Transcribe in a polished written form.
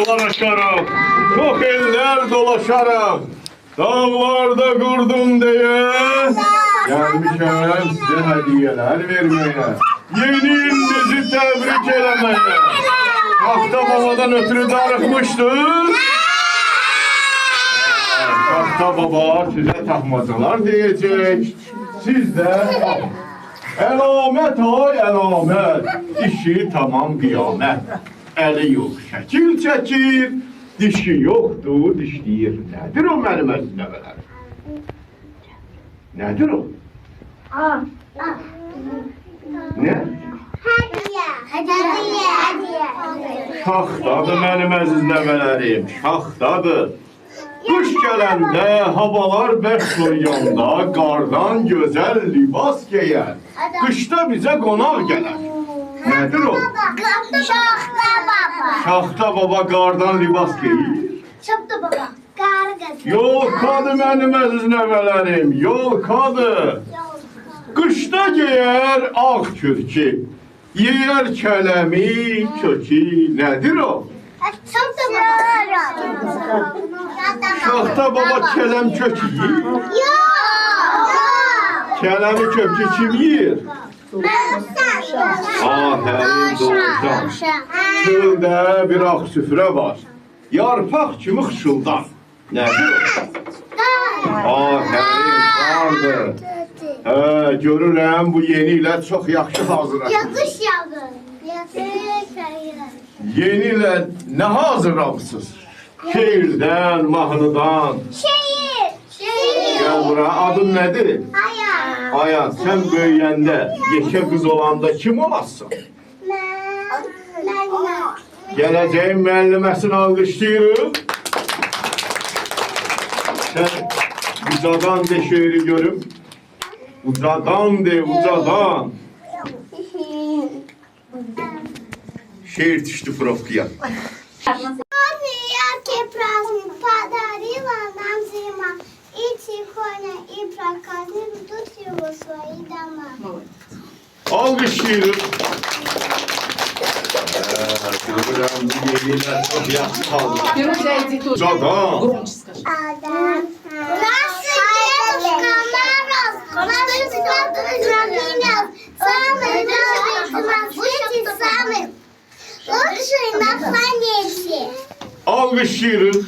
dağlar aşarak, çok eller dolaşarak, dağlarda kurdum diye gelmişim size hediyeler vermeye, yeni ilinizi tebrik elemeye. Şahta babadan ötürü darıkmıştır. Şahta baba size tahmacalar diyecek. Siz de elamet ay elamet, işi tamam kıyamet. Eli yok şekil çekir, dişi yoktu dişleyir. Nedir o benim əzizləvələr? Nedir o? Ne? Hediye. Şaxtadır benim əzizləvələrim, şaxtadır. Kış gələndə, havalar bərk soyuyanda, qardan gözəl libas geyər. Qışda bizə qonaq gələr. Nədir o? Şaxta baba. Şaxta baba qardan libas geyir. Şaxta baba. Qarı qızı. Yolkadır mənim əziz nəvələrim, yolkadır. Qışda geyər ağ kürki, yeyər kələmi, köki. Nədir o? Şaxta baba. Şaxta baba kələm kökü yeyir. Yox. Kələmi kökü kim yeyir? Ahərin doğrudan. Çöldə bir ağ süfrə var. Yarpaq kimi xışıldar. Nədir o? Ahərin qardır. Görürəm bu yeni ilə çox yaxşı hazırlaşır. Yağış yağır. Yeni ilə nə hazırlamısınız? Şeirdən, mahnıdan. Şehir. Gəl bura, adın nədir? Hayat. Ayaz, sən böyüyəndə, yekə qız olanda kim olasın? Gələcəyin müəlliməsini alqışlayırıq. Sən ucadan de şeiri görüm. Ucadan de, ucadan. Şeir düşdü profkiya. Яркий праздник подарила нам зима. И тихоня, и проказы ждут его свои дома. Alqışlayırıq. Görürəm bu yenilə çox yaxşı hazırlaşır. Ucadan. Адам. Здравствуйте, дедушка Мороз. Наши поздравления. Самый добрый, будьте самый лучший на планете. Alqışlayırıq.